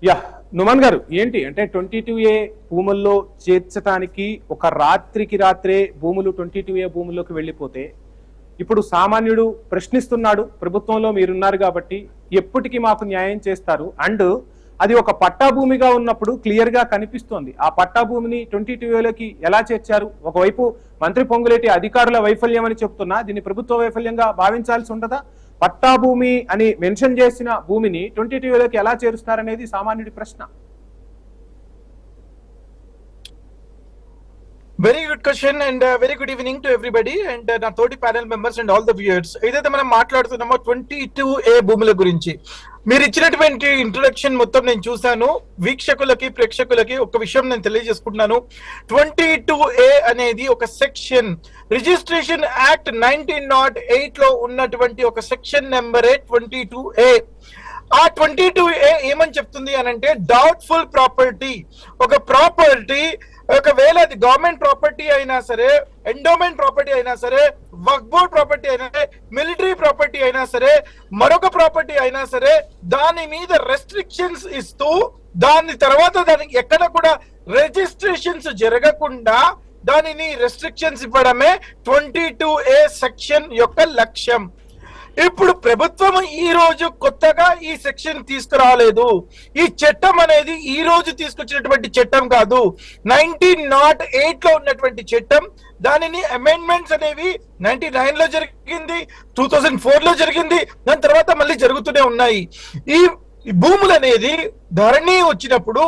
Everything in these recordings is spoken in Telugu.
యా, నుమాన్ గారు ఏంటి అంటే 22A భూముల్లో చేర్చడానికి ఒక రాత్రికి రాత్రే భూములు 22A భూముల్లోకి వెళ్ళిపోతే ఇప్పుడు సామాన్యుడు ప్రశ్నిస్తున్నాడు, ప్రభుత్వంలో మీరున్నారు కాబట్టి ఎప్పటికీ మాకు న్యాయం చేస్తారు. అండ్ అది ఒక పట్టా భూమిగా ఉన్నప్పుడు క్లియర్ గా కనిపిస్తోంది. ఆ పట్టా భూమిని 22Aలోకి ఎలా చేర్చారు? ఒకవైపు మంత్రి పొంగులేటి అధికారుల వైఫల్యం అని చెప్తున్నా, దీన్ని ప్రభుత్వ వైఫల్యంగా భావించాల్సి ఉండదా? పట్టా భూమి అని మెన్షన్ చేసిన భూమిని 22Aలోకి ఎలా చేరుస్తారనేది సామాన్యుడి ప్రశ్న. Very good question and very good evening to everybody and నా తోటి panel members and all the viewers. ఏదైతే మనం మాట్లాడుతున్నామో 22A భూముల గురించి మీరు ఇచ్చినటువంటి ఇంట్రొడక్షన్ మొత్తం నేను చూసాను. వీక్షకులకి ప్రేక్షకులకి ఒక విషయం నేను తెలియజేసుకుంటున్నాను. 22A అనేది ఒక సెక్షన్, రిజిస్ట్రేషన్ యాక్ట్ 1908 లో ఉన్నటువంటి ఒక సెక్షన్ నెంబరే 22A. ఆ 22A ఏమని చెప్తుంది అని అంటే, డౌట్ఫుల్ ప్రాపర్టీ, ఒక ప్రాపర్టీ ఒకవేళ అది గవర్నమెంట్ ప్రాపర్టీ అయినా సరే, ఎండోమెంట్ ప్రాపర్టీ అయినా సరే, వక్ఫ్ బోర్డ్ ప్రాపర్టీ అయినా సరే, మిలిటరీ ప్రాపర్టీ అయినా సరే, మరొక ప్రాపర్టీ అయినా సరే, దాని మీద రెస్ట్రిక్షన్స్ ఇస్తూ దాని తర్వాత దానికి ఎక్కడ కూడా రిజిస్ట్రేషన్స్ జరగకుండా దానిని రెస్ట్రిక్షన్స్ ఇవ్వడమే 22A సెక్షన్ యొక్క లక్ష్యం. ఇప్పుడు ప్రభుత్వం ఈ రోజు కొత్తగా ఈ సెక్షన్ తీసుకురాలేదు. ఈ చట్టం అనేది ఈ రోజు తీసుకొచ్చినటువంటి చట్టం కాదు, 1908 లో ఉన్నటువంటి చట్టం. దానిని అమెండ్మెంట్స్ అనేవి 99 లో జరిగింది, 2004 లో జరిగింది, దాని తర్వాత మళ్ళీ జరుగుతూనే ఉన్నాయి. ఈ భూములు అనేది ధరణి వచ్చినప్పుడు,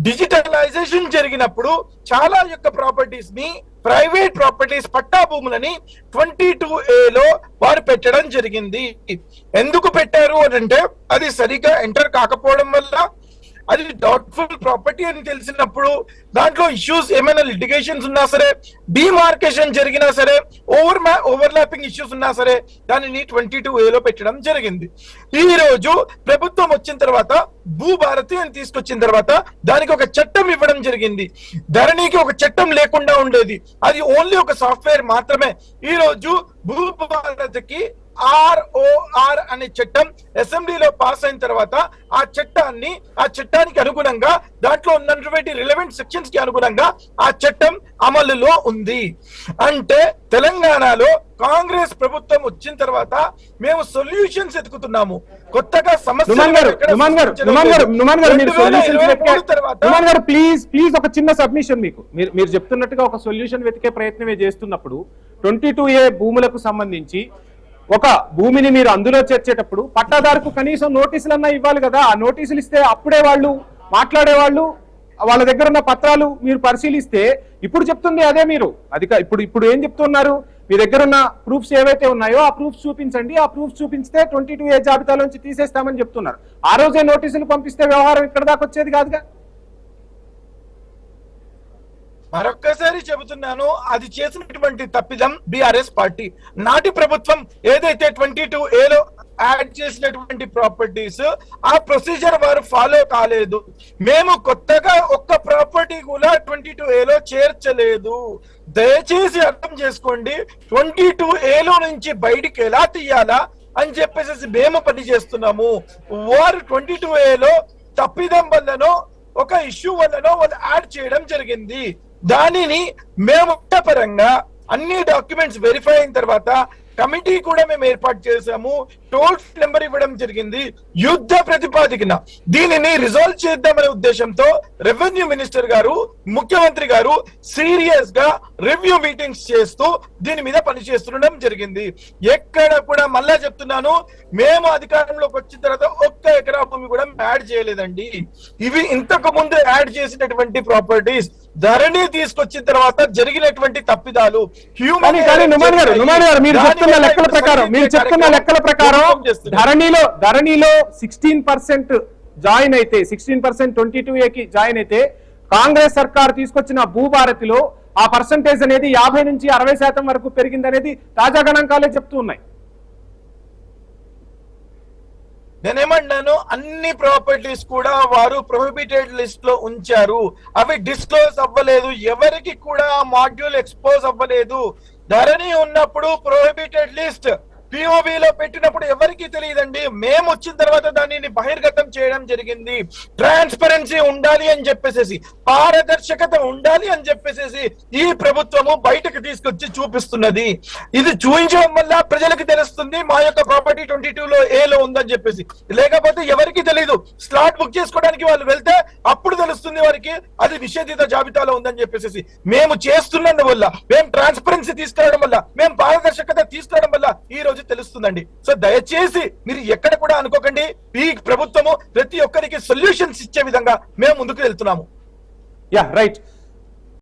డిజిటలైజేషన్ జరిగినప్పుడు చాలా యొక్క ప్రాపర్టీస్ ని, ప్రైవేట్ ప్రాపర్టీస్ పట్టా భూములని 22Aలో వారు పెట్టడం జరిగింది. ఎందుకు పెట్టారు అని అంటే, అది సరిగా ఎంటర్ కాకపోవడం వల్ల, అది డౌట్ఫుల్ ప్రాపర్టీ అని తెలిసినప్పుడు, దాంట్లో ఇష్యూస్ ఏమైనా లిటిగేషన్స్ ఉన్నా సరే, డిమార్కేషన్ జరిగినా సరే, ఓవర్లాపింగ్ ఇష్యూస్ ఉన్నా సరే, దానిని 22Aలో పెట్టడం జరిగింది. ఈ రోజు ప్రభుత్వం వచ్చిన తర్వాత, భూభారతి అని తీసుకొచ్చిన తర్వాత దానికి ఒక చట్టం ఇవ్వడం జరిగింది. ధరణికి ఒక చట్టం లేకుండా ఉండేది, అది ఓన్లీ ఒక సాఫ్ట్వేర్ మాత్రమే. ఈ రోజు భూభారతికి ROR అనే చట్టం అసెంబ్లీలో పాస్ అయిన తర్వాత ఆ చట్టానికి అనుగుణంగా, దాంట్లో ఉన్నటువంటి రిలవెంట్ సెక్షన్స్ కి అనుగుణంగా ఆ చట్టం అమలులో ఉంది. అంటే తెలంగాణలో కాంగ్రెస్ ప్రభుత్వం వచ్చిన తర్వాత మేము సొల్యూషన్స్ ఎతుకుతున్నాము. కొత్తగా ప్లీజ్ ఒక చిన్న సబ్మిషన్. మీరు చెప్తున్నట్టుగా ఒక సొల్యూషన్ వెతికే ప్రయత్నమే చేస్తున్నప్పుడు 22A భూములకు సంబంధించి ఒక భూమిని మీరు అందులో చేర్చేటప్పుడు పట్టాదారుకు కనీసం నోటీసులన్నా ఇవ్వాలి కదా. ఆ నోటీసులు ఇస్తే అప్పుడే వాళ్ళు మాట్లాడేవాళ్ళు, వాళ్ళ దగ్గర ఉన్న పత్రాలు మీరు పరిశీలిస్తే, ఇప్పుడు చెప్తుంది అదే. మీరు అది ఇప్పుడు ఏం చెప్తున్నారు? మీ దగ్గర ఉన్న ప్రూఫ్స్ ఏవైతే ఉన్నాయో ఆ ప్రూఫ్స్ చూపించండి, ఆ ప్రూఫ్స్ చూపిస్తే 22A జాబితాలోంచి తీసేస్తామని చెప్తున్నారు. ఆ రోజే నోటీసులు పంపిస్తే వ్యవహారం ఇక్కడ దాకా వచ్చేది కాదుగా. మరొక్కసారి చెబుతున్నాను, అది చేసినటువంటి తప్పిదం బీఆర్ఎస్ పార్టీ. నాటి ప్రభుత్వం ఏదైతే 22Aలో యాడ్ చేసినటువంటి ప్రాపర్టీస్, ఆ ప్రొసీజర్ వారు ఫాలో కాలేదు. మేము కొత్తగా ఒక్క ప్రాపర్టీ కూడా 22Aలో చేర్చలేదు. దయచేసి అర్థం చేసుకోండి, 22Aలో నుంచి బయటికి ఎలా తీయాలా అని చెప్పేసి మేము పని చేస్తున్నాము. వారు 22Aలో తప్పిదం వల్లనో ఒక ఇష్యూ వల్లనో వాళ్ళు యాడ్ చేయడం జరిగింది. దానిని మేము పరంగా అన్ని డాక్యుమెంట్స్ వెరిఫై అయిన తర్వాత కమిటీ కూడా మేము ఏర్పాటు చేశాము. టోల్ నెంబర్ ఇవ్వడం జరిగింది. యుద్ధ ప్రతిపాదికన దీనిని రిజాల్వ్ చేద్దామనే ఉద్దేశంతో రెవెన్యూ మినిస్టర్ గారు, ముఖ్యమంత్రి గారు సీరియస్ గా రివ్యూ మీటింగ్స్ చేస్తూ దీని మీద పనిచేస్తుండడం జరిగింది. ఎక్కడ కూడా మళ్ళా చెప్తున్నాను, మేము అధికారంలోకి వచ్చిన తర్వాత ఒక్క ఎకరా భూమి కూడా యాడ్ చేయలేదండి. ఇవి ఇంతకు ముందు యాడ్ చేసినటువంటి ప్రాపర్టీస్, ధరణి తీసుకొచ్చిన తర్వాత జరిగినటువంటి తప్పిదాలు, హ్యూమన్ లెక్కల ప్రకారం ధరణిలో 16% జాయిన్ అయితే, 16% 22Aకి జాయిన్ అయితే, కాంగ్రెస్ సర్కార్ తీసుకొచ్చిన భూభారతిలో ఆ పర్సంటేజ్ అనేది 50 నుంచి 60% వరకు పెరిగిందనేది తాజా గణాంకాలే చెప్తూ ఉన్నాయి. నేనేమన్నాను, అన్ని ప్రాపర్టీస్ కూడా వారు ప్రొహిబిటెడ్ లిస్ట్ లో ఉంచారు. అవి డిస్క్లోజ్ అవ్వలేదు, ఎవరికి కూడా మాడ్యూల్ ఎక్స్పోజ్ అవ్వలేదు. ధరణి ఉన్నప్పుడు ప్రొహిబిటెడ్ లిస్ట్, పిఓవి లో పెట్టినప్పుడు ఎవరికి తెలియదండి. మేము వచ్చిన తర్వాత దానిని బహిర్గతం చేయడం జరిగింది. ట్రాన్స్పరెన్సీ ఉండాలి అని చెప్పేసి, పారదర్శకత ఉండాలి అని చెప్పేసి ఈ ప్రభుత్వము బయటకు తీసుకొచ్చి చూపిస్తున్నది. ఇది చూపించడం వల్ల ప్రజలకు తెలుస్తుంది మా యొక్క ప్రాపర్టీ 22 ఏలో ఉందని చెప్పేసి. లేకపోతే ఎవరికి తెలియదు. స్లాట్ బుక్ చేసుకోవడానికి వాళ్ళు వెళ్తే అప్పుడు తెలుస్తుంది వారికి అది నిషేధిత జాబితాలో ఉందని చెప్పేసి. మేము చేస్తున్నందువల్ల, మేము ట్రాన్స్పరెన్సీ తీసుకురావడం వల్ల, మేము పారదర్శకత తీసుకురావడం వల్ల ఈ రోజు తెలుస్తుందండి. సో దయచేసి మీరు ఎక్కడ కూడా అనుకోకండి, ఈ ప్రభుత్వము ప్రతి ఒక్కరికి సొల్యూషన్స్ ఇచ్చే విధంగా మేము ముందుకు వెళ్తున్నాము. Yeah right.